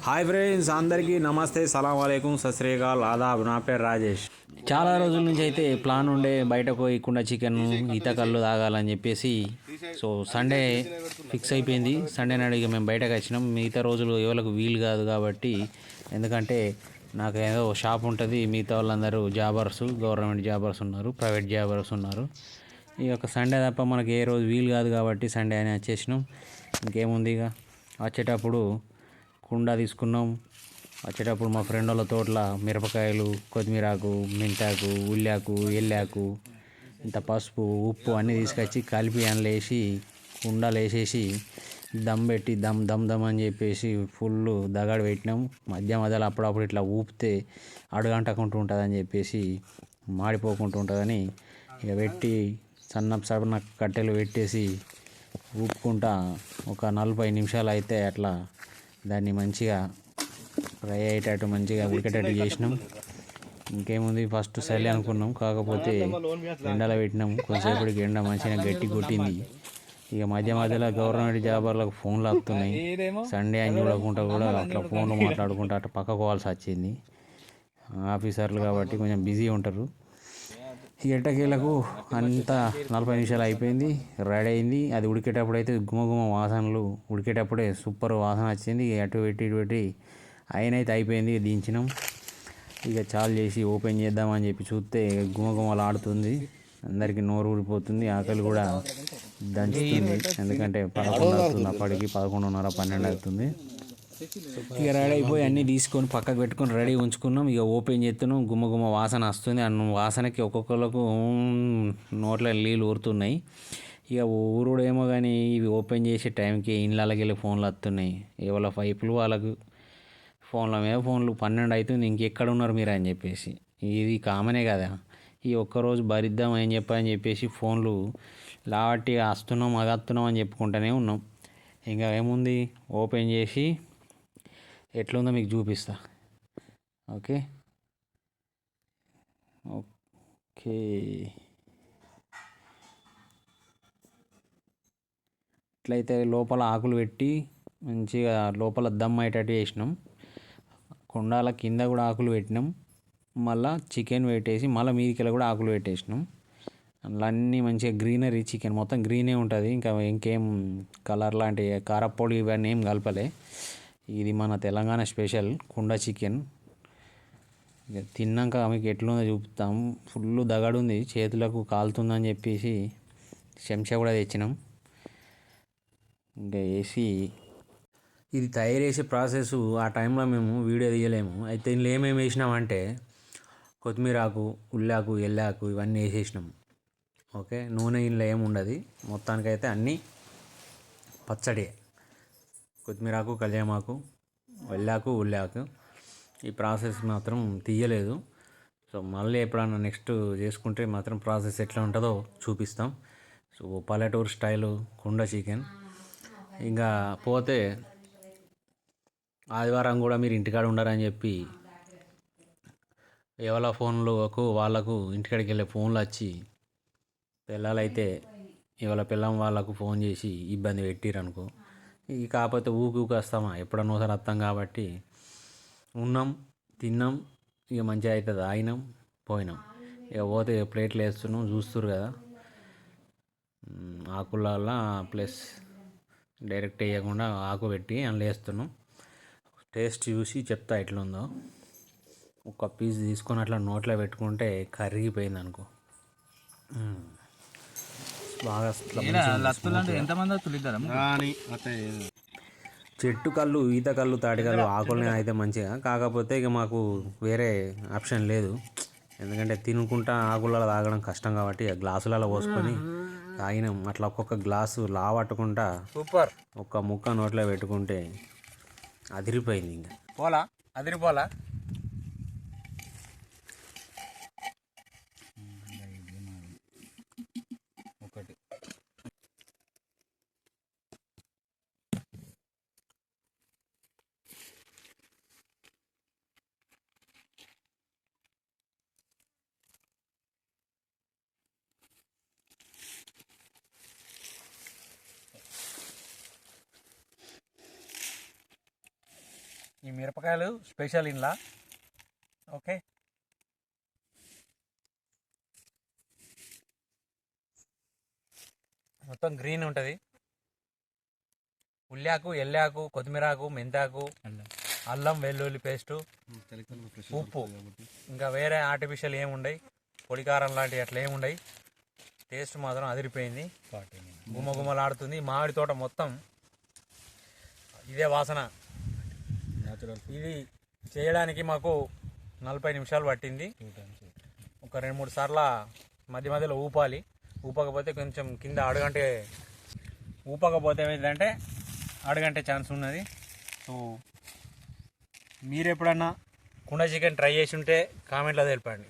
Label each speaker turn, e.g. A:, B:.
A: Hi friends, అందరికీ నమస్తే, సలాం వాలేకుం, సత్ శ్రీ అకాల్, ఆదాబ్. నా పేరు రాజేష్. చాలా రోజుల నుంచి అయితే ప్లాన్ ఉండే బయట పోయి కుండ చికెన్ ఈత కళ్ళు తాగాలని చెప్పేసి. సో సండే ఫిక్స్ అయిపోయింది. సండే నాడు ఇక మేము బయటకు వచ్చినాం. మిగతా రోజులు ఎవరికి వీలు కాదు కాబట్టి, ఎందుకంటే నాకు ఏదో షాప్ ఉంటుంది, మిగతా వాళ్ళందరూ జాబర్స్, గవర్నమెంట్ జాబర్స్ ఉన్నారు, ప్రైవేట్ జాబర్స్ ఉన్నారు. ఈ యొక్క సండే తప్ప మనకి ఏ రోజు వీలు కాదు కాబట్టి సండే అని వచ్చేసినాం. ఇంకేముంది, ఇక వచ్చేటప్పుడు కుండ తీసుకున్నాం. వచ్చేటప్పుడు మా ఫ్రెండ్ వాళ్ళ తోటల మిరపకాయలు, కొత్తిమీరాకు, మెంతాకు, ఉల్లాకు, ఎల్లాకు, ఇంత పసుపు, ఉప్పు అన్నీ తీసుకొచ్చి కలిపి అందులో వేసి కుండలు వేసేసి దమ్ పెట్టి దమ్ దమ్ దమ్ అని చెప్పేసి ఫుల్ దగడ పెట్టినాం. మధ్య మధ్యలో అప్పుడప్పుడు ఇట్లా ఊపితే అడుగంటకుంటూ ఉంటుందని చెప్పేసి, మాడిపోకుంటూ ఉంటుందని ఇక పెట్టి సన్న కట్టెలు పెట్టేసి ఊపుకుంటా ఒక 40 నిమిషాలు అయితే అట్లా దాన్ని మంచిగా ఫ్రై అయ్యేటట్టు మంచిగా ఉడికేటట్టు చేసినాం. ఇంకేముంది, ఫస్ట్ సరి అనుకున్నాం, కాకపోతే ఎండలో పెట్టినాం. కొంతసేపటికి ఎండ మంచిగా గట్టి కొట్టింది. ఇక మధ్య మధ్యలో గవర్నమెంట్ జాబర్లకు ఫోన్లు వస్తున్నాయి. సండే అని చూడకుండా కూడా అట్లా ఫోన్లు మాట్లాడుకుంటూ అట్లా పక్కకోవాల్సి వచ్చింది. ఆఫీసర్లు కాబట్టి కొంచెం బిజీ ఉంటారు. ఈ ఎట్టకేలకు అంతా 40 నిమిషాలు అయిపోయింది, రెడీ అయింది. అది ఉడికేటప్పుడు అయితే గుమగుమ వాసనలు, ఉడికేటప్పుడే సూపర్ వాసన వచ్చింది. అటు పెట్టి ఇటు పెట్టి అయినైతే అయిపోయింది, దించినాం. ఇక చాలు చేసి ఓపెన్ చేద్దామని చెప్పి చూస్తే గుమగుమలు ఆడుతుంది. అందరికీ నోరు ఊడిపోతుంది, ఆకలి కూడా దంచుతుంది. ఎందుకంటే 11 అవుతుంది, అప్పటికి 11:30, 12 అవుతుంది. ఇక రెడీ అయిపోయి అన్నీ తీసుకొని పక్కకు పెట్టుకొని రెడీ ఉంచుకున్నాం. ఇక ఓపెన్ చేస్తున్నాం, గుమ్మ గుమ్మ వాసన వస్తుంది. ఆ వాసనకి ఒక్కొక్కరికి నోట్ల నీళ్ళు ఊరుతున్నాయి. ఇక ఊరుడేమో కానీ ఇవి ఓపెన్ చేసే టైంకి ఇళ్ళకి వెళ్ళి ఫోన్లు వస్తున్నాయి. ఎవరి పైపులు వాళ్ళకు ఫోన్ల మీద ఫోన్లు. 12 అవుతుంది, ఇంకెక్కడ ఉన్నారు మీరు అని చెప్పేసి. ఇది కామనే కదా. ఈ ఒక్కరోజు భరిద్దాం అని చెప్పేసి ఫోన్లు లావట్టి వస్తున్నాం, అది వస్తున్నాం అని చెప్పుకుంటూనే ఉన్నాం. ఇంకా ఏముంది, ఓపెన్ చేసి ఎట్లుందో మీకు చూపిస్తా. ఓకే ఓకే ఇట్లయితే లోపల ఆకులు పెట్టి మంచిగా లోపల దమ్ అయ్యేటట్టు చేసినాం. కుండాల కింద కూడా ఆకులు పెట్టినాం. మళ్ళీ చికెన్ పెట్టేసి మళ్ళీ మీదికెళ్ళి కూడా ఆకులు పెట్టేసినాం. అందులో అన్నీ మంచిగా గ్రీనరీ, చికెన్ మొత్తం గ్రీనే ఉంటుంది. ఇంకేం కలర్ లాంటి కారపొడి ఇవన్నీ ఏం కలపలే. ఇది మన తెలంగాణ స్పెషల్ కుండ చికెన్. ఇక తిన్నాక మీకు ఎట్లుందో చూపుతాం. ఫుల్ దగడుంది, చేతులకు కాలుతుందని చెప్పేసి చెంచా కూడా తెచ్చినాం. ఇంకా వేసి ఇది తయారు చేసే ప్రాసెస్ ఆ టైంలో మేము వీడియో తీయలేము. అయితే ఇందులో ఏమేమి వేసినామంటే కొత్తిమీరాకు, ఉల్లాకు, ఎల్లాకు ఇవన్నీ వేసేసినాం. ఓకే, నూనె ఇందులో ఏముండదు. మొత్తానికైతే అన్నీ పచ్చడి, కొత్తిమీరాకు, కళ్యామాకు, వెల్లాకు, ఉల్లాకు. ఈ ప్రాసెస్ మాత్రం తీయలేదు. సో మళ్ళీ ఎప్పుడన్నా నెక్స్ట్ చేసుకుంటే మాత్రం ప్రాసెస్ ఎట్లా ఉంటుందో చూపిస్తాం. సో పల్లెటూరు స్టైలు కుండ చికెన్. ఇంకా పోతే ఆదివారం కూడా మీరు ఇంటికాడ ఉండరని చెప్పి ఎవరి ఫోన్లకు వాళ్ళకు ఇంటికాడికి వెళ్ళే ఫోన్లు వచ్చి పిల్లలైతే ఇవాళ పిల్లం వాళ్ళకు ఫోన్ చేసి ఇబ్బంది పెట్టిరనుకో. ఇక కాకపోతే ఊకి వస్తామా, ఎప్పుడన్నా ఒకసారి వస్తాం కాబట్టి ఉన్నాం, తిన్నాం. ఇక మంచిగా అవుతుంది, ఆగినాం, పోయినాం. ఇక పోతే ప్లేట్లు వేస్తున్నాం, చూస్తున్నారు కదా. ఆకులల్లో ప్లస్ డైరెక్ట్ వేయకుండా ఆకు పెట్టి అందులో వేస్తున్నాం. టేస్ట్ చూసి చెప్తా ఎట్లుందో. ఒక పీస్ తీసుకొని అట్లా నోట్లో పెట్టుకుంటే కరిగిపోయింది అనుకో, బాగా చెట్టు కళ్ళు, ఈత కళ్ళు, తాటి కళ్ళు, ఆకులనే అయితే మంచిగా. కాకపోతే ఇక మాకు వేరే ఆప్షన్ లేదు. ఎందుకంటే తినుకుంటా ఆకులలో తాగడం కష్టం కాబట్టి గ్లాసులలో పోసుకొని తాగినాం. అట్లా ఒక్కొక్క గ్లాసు లావట్టుకుంటా సూపర్ ఒక్క ముక్క నోట్లో పెట్టుకుంటే అదిరిపోయింది. ఇంకా అదిరిపోలా. ఒకటి ఈ మిరపకాయలు స్పెషల్ ఇంట్లో. ఓకే, మొత్తం గ్రీన్ ఉంటుంది. ఉల్లాకు, ఎల్లాకు, కొత్తిమీరాకు, మెంతాకు, అల్లం వెల్లుల్లి పేస్టు, ఉప్పు, ఇంకా వేరే ఆర్టిఫిషియల్ ఏముండయి, పొడికారం లాంటివి అట్లా ఏముండయి. టేస్ట్ మాత్రం అదిరిపోయింది, గుమ్మగుమ్మలాడుతుంది. మామిడి తోట మొత్తం ఇదే వాసన. ఇది చేయడానికి మాకు 40 నిమిషాలు పట్టింది. ఒక 2-3 సార్లు మధ్య మధ్యలో ఊపాలి. ఊపకపోతే కొంచెం కింద అడుగంటే, ఊపకపోతే ఏమైందంటే అడుగంటే ఛాన్స్ ఉన్నది. సో మీరు ఎప్పుడన్నా కుండ చికెన్ ట్రై చేసి ఉంటే కామెంట్లో తెలపండి.